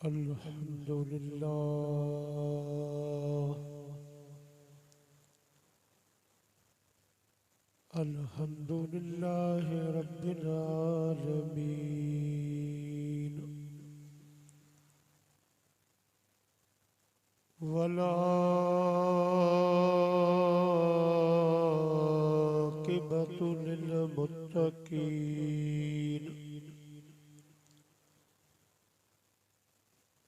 अल्हम्दुलिल्लाह रब्बिल आलमीन वला आक़िबतु लिल मुत्तक़ीन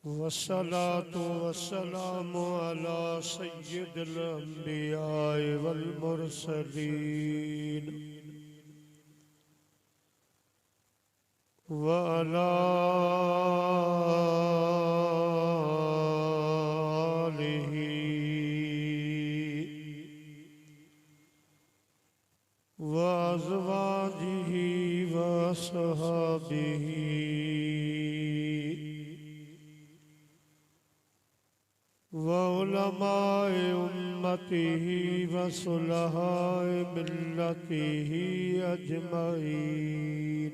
वस्सलातु वस्सलामु अला सय्यिदिल अंबियाए वल मुरसलीन व अला आलिहि व अज़वाजिहि व अस्हाबिहि व उलमाए उम्मतिही व सुलहाए मिल्लतिही अजमईन।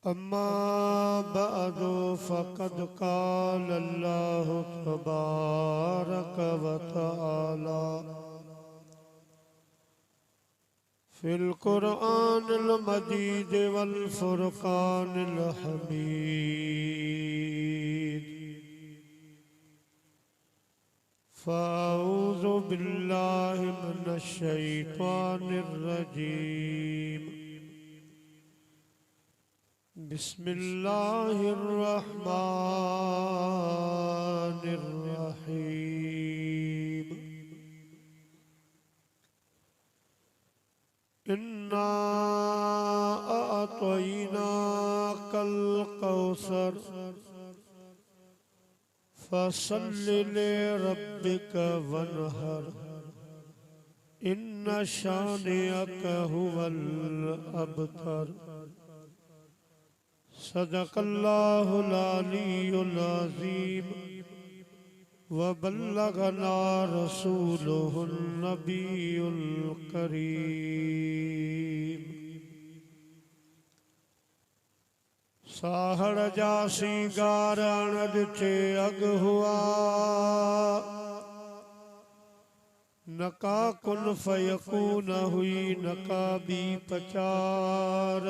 अम्मा बअदु फ़क़द क़ाल अल्लाहु तबारक व तआला फ़िल क़ुरआनिल मजीद वल फ़ुरक़ानिल हमीद फ़अऊज़ु बिल्लाहि मिनश शैतानिर रजीम बिस्मिल्लाहिर रहमानिर रहीम। इन्ना अअतईनाकल कौसर फसल्लि लिरब्बिक वन्हर इन्न शानिअक हुवल अबतर। सदक़ल्लाहुल अलियुल अज़ीम व बल्लगना रसूलुहुन नबियुल करीम। साहड़ जासी गारण ॾिठे अग हुआ नका कुन फयकून हुई नका बी पचार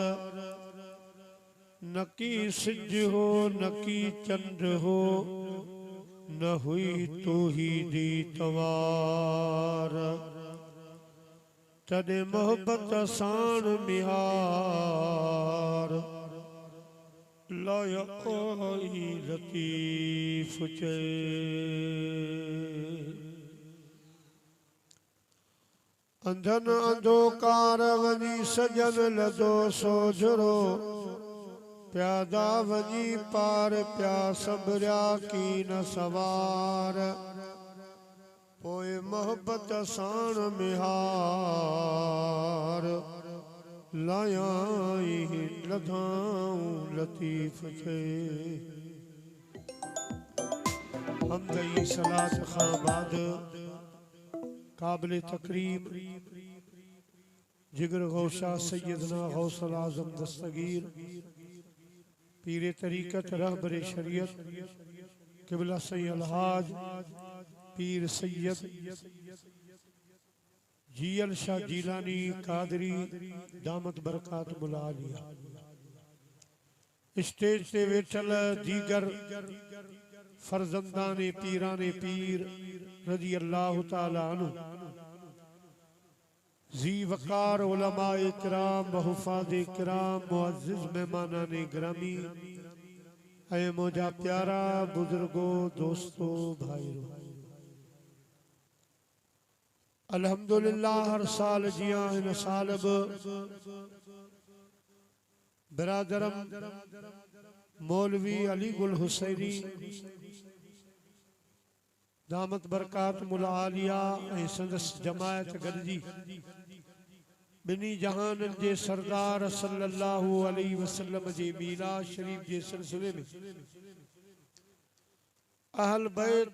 नकी सिज हो नकी चंड हो न हुई तू ही दी तवार। तॾे मोहब्बत साण मिहार लाया कोई लतीफ़ चए। अंधन अंधोकार वञी सजन लदो सोझरो प्यादा वञी पार प्या सबरिया की न सवार। पोए मोहब्बत साण मिहार लायाई लधाऊं लतीफ़ खे। हमदई सलात खां बाद काबिल तकरीम जिगर गौशा सैयदना गौसल आज़म दस्तगीर पीरे तरीक़त रहबरे शरीयत क़िबला सैयद अलहाज पीर सैयद जीअल शाह जीलानी कादरी दामत बरकात मुलालिया स्टेज ते वेठल दीगर फर्जंदाने पीराने पीर रज़ी अल्लाह ताला अन्हु जी वकार उलमाए किराम बहुफादे किराम मुअज़्ज़िज़ मेहमानाने ग्रामी ऐ मोजा प्यारा बुजुर्गो दोस्तो भाईरो अल्हम्दुलिल्लाह हर साल जिया इन साल बिरादरम मौलवी अली गुल हुसैनी दामत बरकात मुलालिया ऐं संदस जमायत गॾिजी बिनी जहानन जे सरदार सल्लल्लाहु अलैहि वसल्लम जे मीलाद शरीफ जे सिलसिले में अहल बैत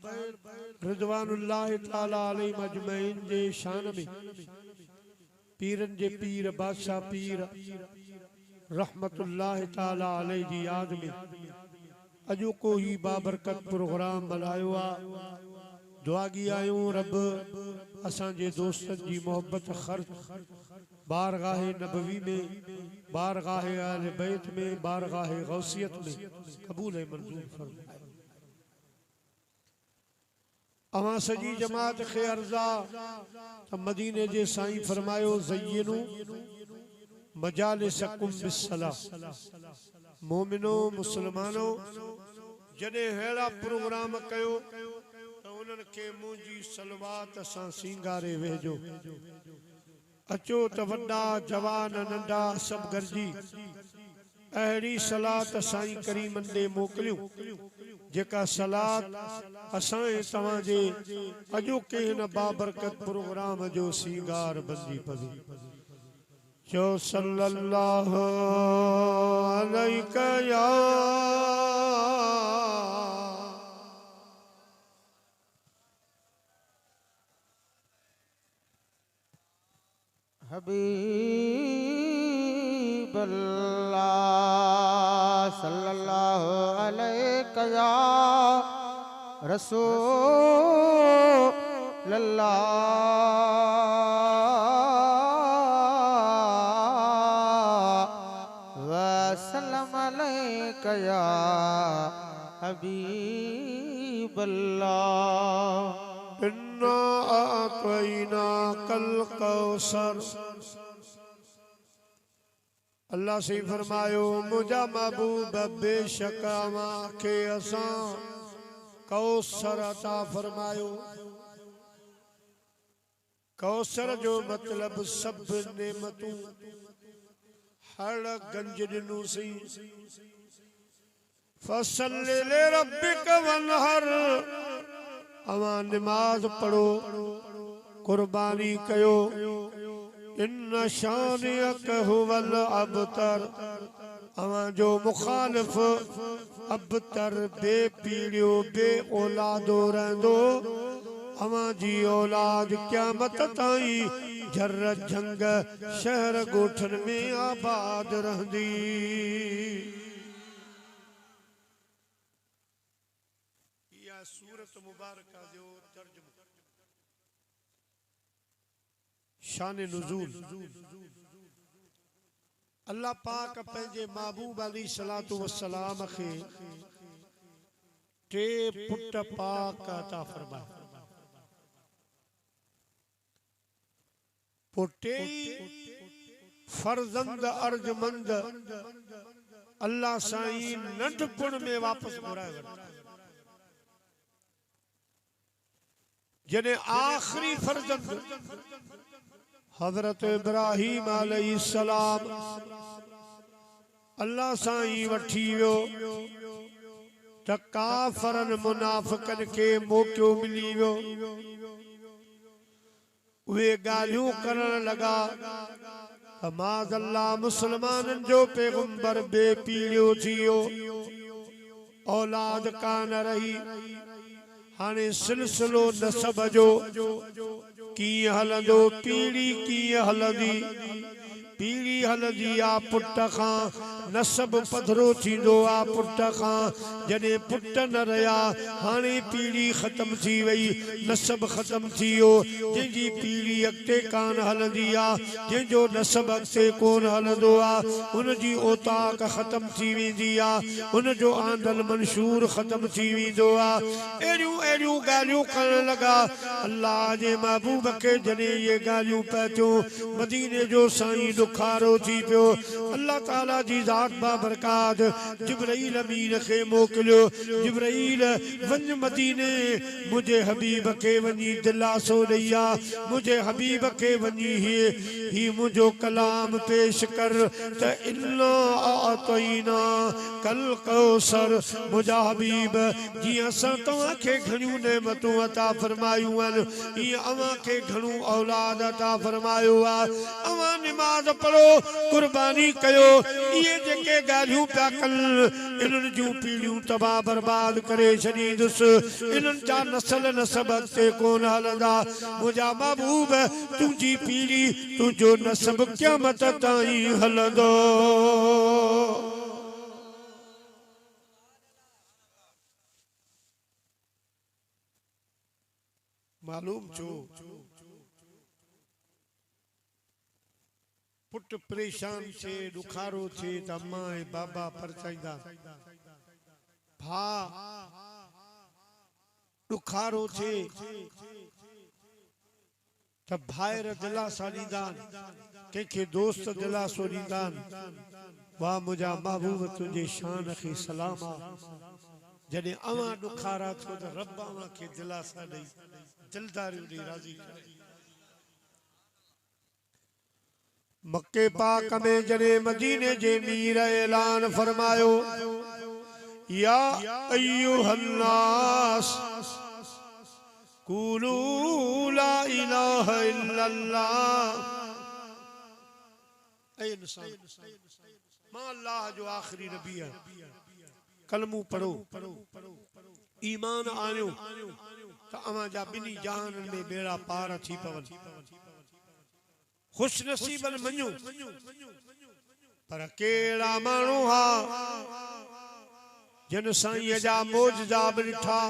रिज़वानुल्लाह ताला अलैहिम अजमईन जे शान में पीरन जे पीर बादशाह पीर रहमतुल्लाह ताला अलैहि जी याद में अजो को ही बाबरकत प्रोग्राम मल्हायो आ। दुआ की आयूं रब असांजे दोस्तन जी मोहब्बत खर्च बारगाह नबवी में, बारगाह आले बैत में, बारगाह गौसियत में कबूल मंजूर फरमाए। अवां सजी जमात खे अर्जा त मदीने जे साईं फरमायो ज़य्यनु मजालिसकुम बिस्सला। मोमिनो मुसलमानो जॾहिं अहिड़ा प्रोग्राम कयो त उन्हनि खे मुंहिंजी सलवात सां सींगारे वेझो। अचो त वॾा जवान नंढा सभु गॾिजी अहिड़ी सलात साईं करीमन ॾे मोकिलियूं जेका सलात असां तव्हांजे अॼोके हिन बाबरकत प्रोग्राम जो सींगार बंदी पवे। चो सल्लल्लाहु अलैका या हबीबल्लाह सल्लल्लाहु अलैका या रसूलल्लाह वसल्लम अलैका या हबीबल्लाह। इन्ना आतैना कल कौसर। अल्लाह से फरमायो मुझा महबूब बेशक के असां कौसर अता फरमायो। कौसर जो मतलब सब नेमतूं हर गंज दिनू सी। फसल्लि लिरब्बिक वनहर। अवां नमाज पढ़ो कुर्बानी कयो। इन्न शानियक हुवल अबतर। अवां जो मुखालिफ अबतर बेपीड़ियो बे औलादो रहंदो। अवां जी औलाद क़यामत ताईं झर झंग शहर गोठन में आबाद रहंदी। या सूरत मुबारका जो तर्जुमो शान नुज़ूल। अल्लाह पाक पंहिंजे महबूब अलैहिस्सलातु वस्सलाम खे टे पुट पाक अता फरमाया। पोटे फर्जंद अर्जमंद अल्लाह साईं नंढपण में वापस घुराए वठा। जने आखिरी फर्जंद हजरत इब्राहिम अलैहिस्सलाम अल्लाह साईं वठी वियो त काफरन मुनाफिकन के मौक़ो मिली वियो। वे गालियों करण लगा माज़अल्लाह मुसलमानन जो पैगंबर बेपीड़ियो थियो। औलाद कान रही। हाने सिलसिलो नसब जो कीअं हलंदो, पीढ़ी कीअं हलंदी। पीढ़ी हलंदी आ पुट खां, नसब पधरो थींदो आ पुट खां। जॾहिं पुट न रहिया हाणे पीढ़ी ख़त्म थी वई, नसब ख़त्म थी वियो। जंहिंजी पीढ़ी अॻिते कान हलंदी आ, जंहिंजो नसब अॻिते कोन हलंदो आ, उनजी औताक ख़त्म थी वेंदी आ, उनजो आंदल मंशूर ख़त्म थी वेंदो आ। अहिड़ियूं अहिड़ियूं ॻाल्हियूं करण लॻा। अल्लाह जे महबूब खे जॾहिं इहे ॻाल्हियूं पिया थियूं, मदीने जो साईं ॾुखारो थी पियो। अल्लाह ताला जी ज़ात बाबरकात जिब्राईल अमीन खे मोकिलियो। जिब्राईल वञ मदीने, मुझे हबीब के वञी दिलासो ॾेई आ। मुझे हबीब के वञी ही मुझो कलाम पेश कर त इन्ना आतैना कल कौसर। मुझा हबीब जीअं असां तव्हांखे घणियूं नेमतूं अता फरमायूं आहिनि, ईअं अवां खे घणो औलाद अता फरमायो आहे। अवां निमाज़ पढ़ो कुर्बानी कयो। इहे जेके ॻाल्हियूं पिया कनि इन्हनि जूं पीढ़ियूं तबाह बर्बाद करे छॾींदुसि। इन्हनि जा नसल नसब अॻिते कोन हलंदा। मुंहिंजा महबूब तुंहिंजी पीढ़ी तुंहिंजो नसब क़यामत ताईं हलंदो। मालूम छो पुट परेशान छे दुखारो छे त अम्मा ऐं बाबा परचाईंदा भा दुखारो छे त भाइर दिलासा ॾींदा कंहिंखे दोस्त दिलासो ॾींदा वाह मुंहिंजा महबूब तुंहिंजे शान खे सलाम आ जॾहिं अवां दुखारा थियो त रब अवां खे दिलासा ॾेई दिलदारियूं ॾेई राज़ी करे मक्के पाक में जॾहिं मदीने जे मीर ऐलान फरमायो या अय्युहन्नास कूलू ला इलाहा इल्लल्लाह ऐ इंसान मां अल्लाह जो आखिरी नबी है कलमू पढ़ो ईमान आनियो त अवां जा ॿिन्ही जहाननि में बेड़ा पार थी पवन खुश नसीबन मञो पर केड़ा माण्हू हा जन साईं जा मौजज़ा बि ॾिठा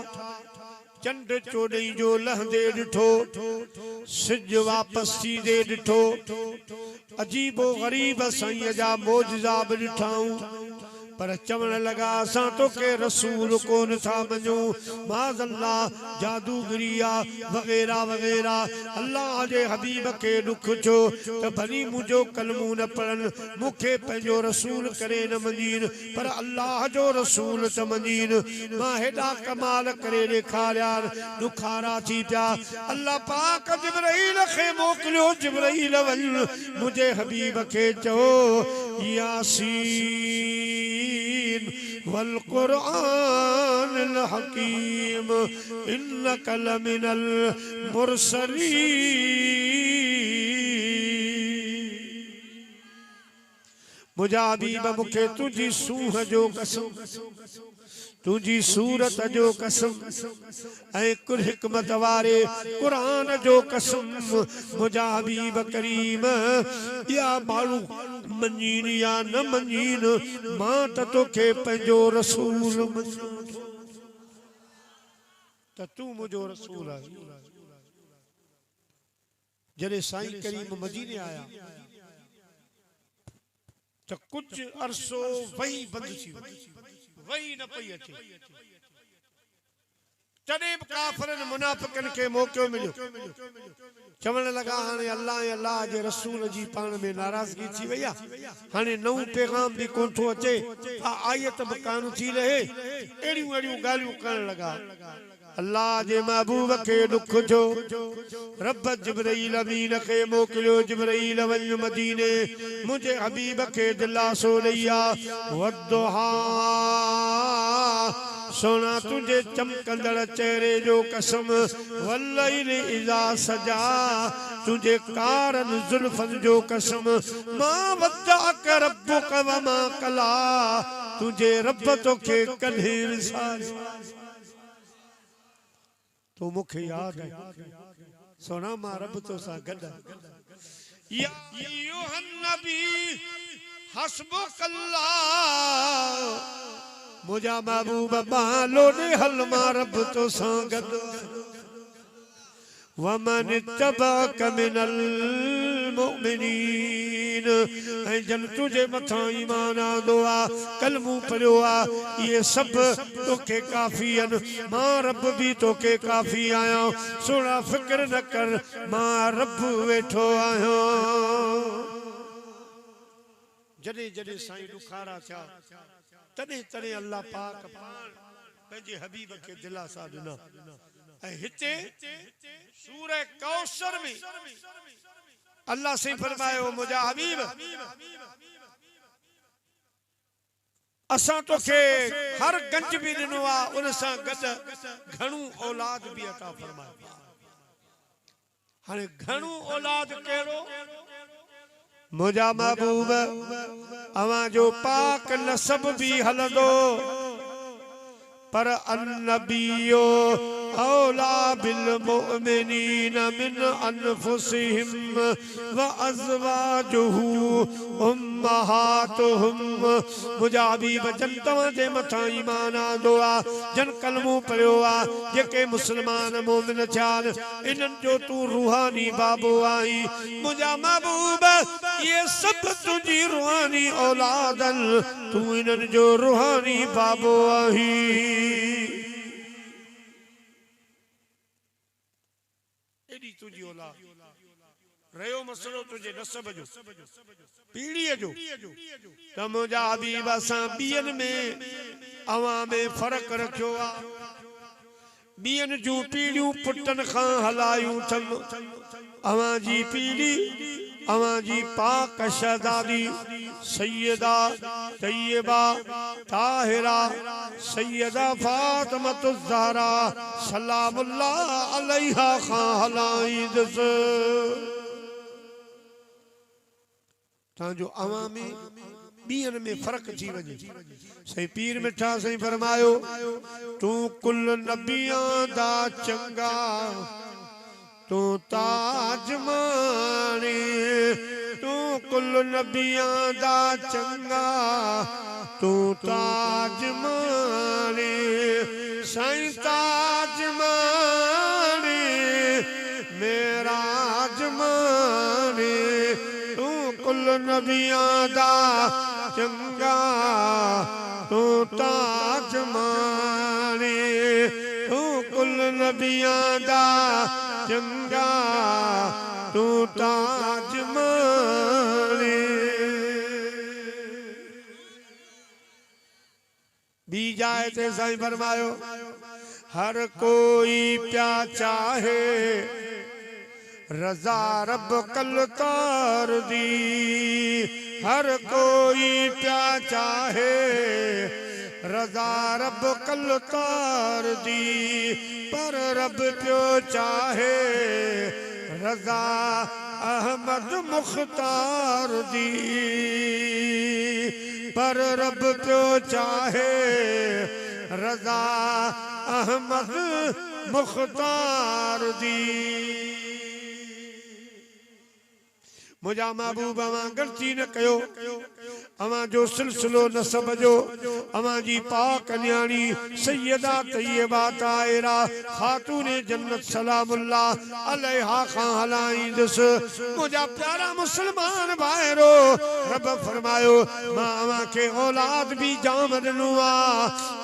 चंड चोॾहीं जो लहंदे ॾिठो सिज वापस थींदे ॾिठो अजीबो गरीब साईं जा मौजज़ा बि ॾिठाऊं पर चवण लगा असां तोखे रसूल कोन था मञूं माज़अल्लाह जादूगरिया वग़ैरह वग़ैरह अल्लाह जे हबीब खे दुख छो त भली मुंहिंजो कलमू न पढ़नि मूंखे पंहिंजो रसूल करे न मञीन पर अल्लाह जो रसूल त मञीन मां हेॾा कमाल करे ॾेखारिया दुखारा थी पिया अल्लाह पाक जिब्राईल खे मोकिलियो जिब्राईल वञ मुंहिंजे हबीब खे चओ यासीन वल्कुरआन अल हकीम इन्नक लमिनल मुरसलीन मुंहिंजा हबीब मूंखे तुंहिंजी सूह जो कसम तुझी सूरत जो कसम ऐं कुल हिकमत वारे कुरान जो कसम मुंहिंजा हबीब करीम या माण्हू मञीन या न मञीन मां त तोखे पंहिंजो रसूल त तूं मुंहिंजो रसूल आहीं जॾहिं साईं करीम मदीने आया त कुझु अरसो वही बंदि थी वही न पई अचे तॾहिं बि काफ़िरनि मुनाफ़िकनि खे मौक़ो मिलियो चवण लगा हाणे अल्लाह ऐं अल्लाह जे रसूल जी पाण में नाराज़गी थी वई आहे हाणे नओं पैगाम बि कोन थो अचे आयत बि कान थी रहे अहिड़ियूं अहिड़ियूं ॻाल्हियूं करण लगा अल्लाह जे महबूब खे दुख छो रब जिब्राईल अमीन खे मोकिलियो जिब्राईल वञ मदीने मुंहिंजे हबीब खे दिलासो ॾेई आ वद्दुहा सोना तुझे चमकंदड़ चेहरे जो कसम वल्लैल इज़ा सजा तुझे कारन जुल्फन जो कसम मां वद्दअक रब्बुक व मा कला तुझे रब तोखे कॾहिं विसारियो तो मुखे याद है सोना मां रब तो सा गड या अय्युहन नबी हस्बुकल्लाह मुझा महबूब बालो ने हल मां रब तो सा गड वमन तबक मिनल मुमिनीन ऐं जन तुझे मथा ईमान आंदो आ कलमू पढ़ियो आ ये सब तोखे काफ़ी आहिनि मां रब भी तोखे काफ़ी आहियां सोना फिक्र न कर मां रब वेठो आहियां जॾहिं जॾहिं साईं दुखारा थिया तॾहिं तॾहिं अल्लाह पाक पाण पंहिंजे हबीब खे दिलासा ॾिना ऐं हिते सूरह कौसर में अल्लाह से फरमायो मुझा हबीब असां तोखे हर गंज भी ॾिनो आ उन सां गॾु घणो औलाद भी अता फरमायो हाणे घणो औलाद कहिड़ो मुझा महबूब अवां जो पाक नसब भी हलंदो पर अन्नबियो औला बिल मुमिनीन मिन अनफुसिहिम व अज़वाजुहु उम्महातुहुम। मुझा भी बचन तव्हांजे मथां ईमान आंदो आ जन कलमो पढ़ियो आ जेके मुसलमान मोमिन थिया इन्हनि जो तू रूहानी बाबो आई। मुझा महबूब ये सब तुझी रूहानी औलादन तू इन्हनि जो रूहानी बाबो आई। एडी तुझी औलाद रहियो मसलो तुझे नसब जो पीढ़ीअ जो त मुंहिंजा हबीब असां ॿियनि में अवां में फ़र्क़ु रखियो आहे। ॿियनि जूं पीढ़ियूं पुटनि खां हलायूं अथनि। अवां जी पीढ़ी अवां जी पाक शहज़ादी सैयदा तैयबा ताहिरा सैयदा फातिमतु ज़हरा सलामुल्लाह अलैहा खां हलाईंदस। तांजो अवां में ॿियनि में फ़र्क़ु थी वञे। सही पीर मिठा सही फरमायो तू कुल नबियां दा चंगा तू ताज माने। तू कुल नबियां दा चंगा तू ताज माने। साईं ताज माने मेराज माने। तू कुल नबियां दा चंगा तू ताज माने। तू कुल नबियां दा चंगा तू ताज माने। बी जाए ते साईं फरमायो हर कोई प्या चाहे रजा रब कल तार दी। हर कोई प्या चाहे रजा रब कल तार दी। पर रब प्यो चाहे रजा अहमद मुख्तार दी। पर रब प्यो चाहे रजा अहमद मुख्तार दी। मुझा महबूब अवां गलती न कयो। अवां जो सिलसिलो नसब जो अवां जी पाक न्याणी सैयदा तैयबा ताहिरा खातून जन्नत सलामुल्लाह अलैहा खां हलाईंदस। मुझा प्यारा मुसलमान भाइरो रब फरमायो मां अवां खे औलाद भी जाम ॾिनो आ।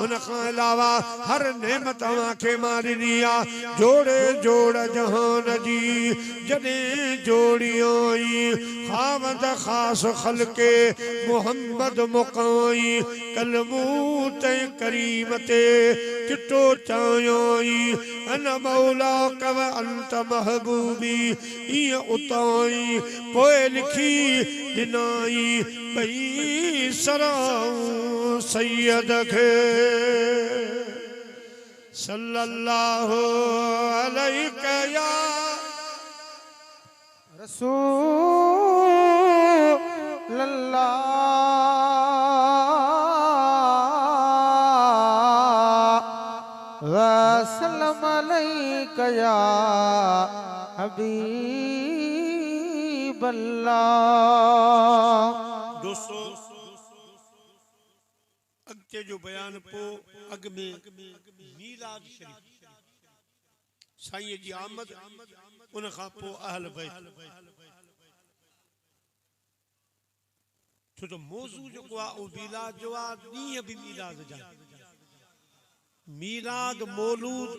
उन खां अलावा हर नेमत अवां खे मां ॾिनी आ। जोड़े जोड़ जहान जी जॾहिं जोड़ियोई खावंद खास खलके मोहम्मद मुकाई। कलमूत करीम ते चिट्टो चायोई अन मौला कव अंत महबूबी ईअं उताई। पोइ लिखी ॾिनाई भई सराऊं सैयद खे सल्लल्लाहु अलैहि या रसूलल्लाह वसल्लम अलैका या हबीबल्लाह। दोस्तों अॻिते जो बयान पो अॻ में मीलाद शरीफ साईं जी आमद उन खां पोइ अहल बैत। छो तो मौजू जेको आहे उहो मीलाद जो आहे। ॾींहं बि मीलाद जा मीलाद मौलूद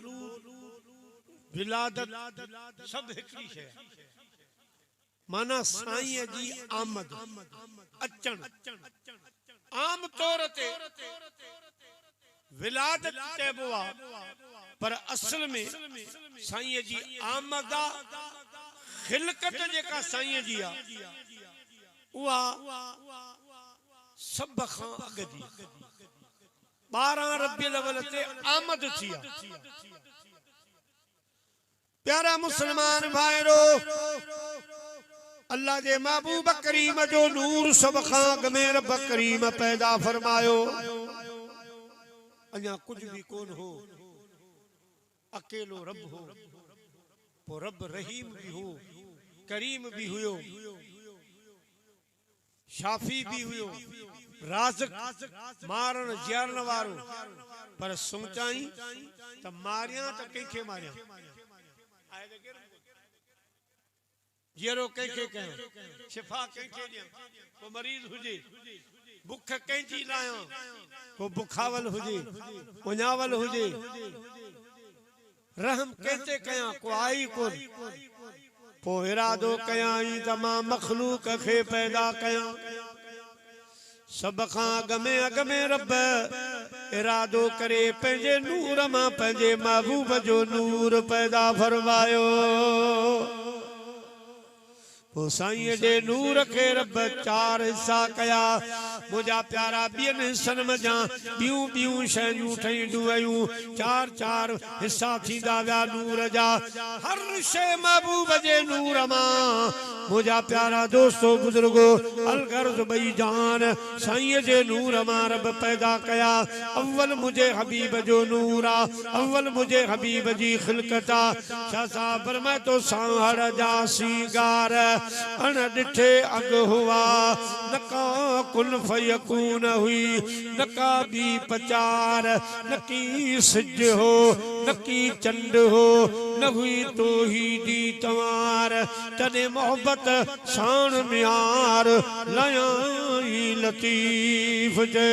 विलादत सभु हिकिड़ी शइ माना साईं जी आमद अचण। आम तौर ते विलादत चइबो आहे पर असल में साईं जी आमद खिलकत जेका साईं जी आहे उहा सब खां अॻ जी 12 रबीउल अव्वल ते आमद थी आहे। प्यारा मुसलमान भाइरो अल्लाह जे महबूब करीम जो नूर सब खां अॻ में रब करीम पैदा फरमायो। अञा कुछ भी कोन हो अकेलो रब हो पो रब रहीम भी हो करीम भी हुयो शाफी भी हुयो राज़िक मारण जियारण वारो पर सोचाई त मारिया त कंहिंखे मारिया जीरो कंहिंखे कयो शिफ़ा कंहिंखे ॾियां को मरीज़ हुजे बुख कंहिंजी लाहियां को बुखावल हुजे उञावल हुजे रहम कंहिंते कयां को आई कोन पोइ इरादो कयां त मां मखलूक खे पैदा कयां सब खां अॻ में रब इरादो करे पंहिंजे नूर मां पंहिंजे महबूब जो नूर पैदा फरमायो पो साईं जे नूर के रब चार हिस्सा कया मुझा प्यारा बियन हिस्सन मजा बियूं बियूं शयूं ठहियूं वयूं चार चार हिस्सा थींदा विया नूर जा हर शइ महबूब जे नूर मां मुझा प्यारा दोस्तों बुजुर्गो अलगर्ज बई जान साईं जे नूर मां रब पैदा कया अव्वल मुझे हबीब जो नूर आ अव्वल मुझे हबीब जी खिलकत आ शाह साहब फरमाए तो सांहड़ जा सीगार अण डिठे अग हुआ नका कुल फयकून हुई नका बी पचार नकी सिज हो नकी चंड हो न हुई तो ही दी तवार तने मोहब्बत शान मियार लयाई लतीफ जे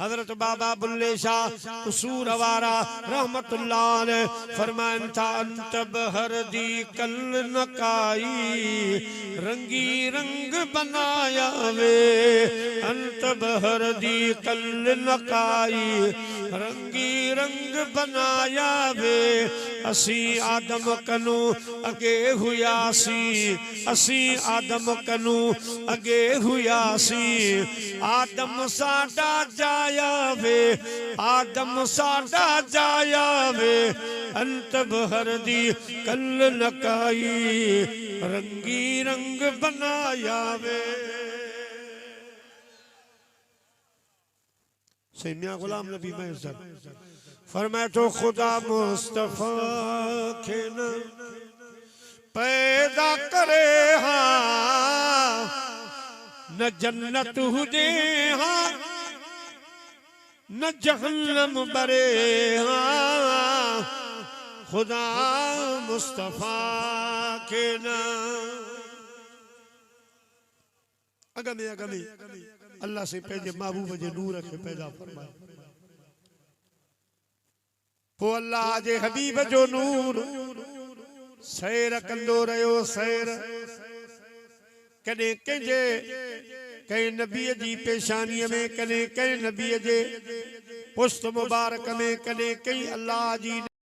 हजरत बाबा बुल्ले शाह कसूर वारा रहमतुल्लाह अलैह फरमान था अंत बहर दी कल नकाई रंगी रंग बनाया वे अंत बहर दी कल नकाई रंगी रंग बनाया वे असी आदम कनू अगे हुयासी असी आदम कनू अगे हुयासी आदम साडा जाया वे आदम साडा जाया वे अंत बहर दी कल नकाई रंगी रंग बनाया वे सैमिया गुलाम नबी महज़र फरमाए तो खुदा मुस्तफा के न पैदा करे हाँ न जन्नत हुजे हाँ न जहन्नम बरे हाँ खुदा मुस्तफा के न अगमे अल्लाह से पंहिंजे महबूब जे नूर के पैदा फरमाए पो अल्लाह जे हबीब जो नूर सैर कंदो रहियो सैर कॾहिं कंहिंजे कंहिं नबीअ जी पेशानीअ में कॾहिं कंहिं नबीअ जे पुष्ट मुबारक में कॾहिं कंहिं अल्लाह जी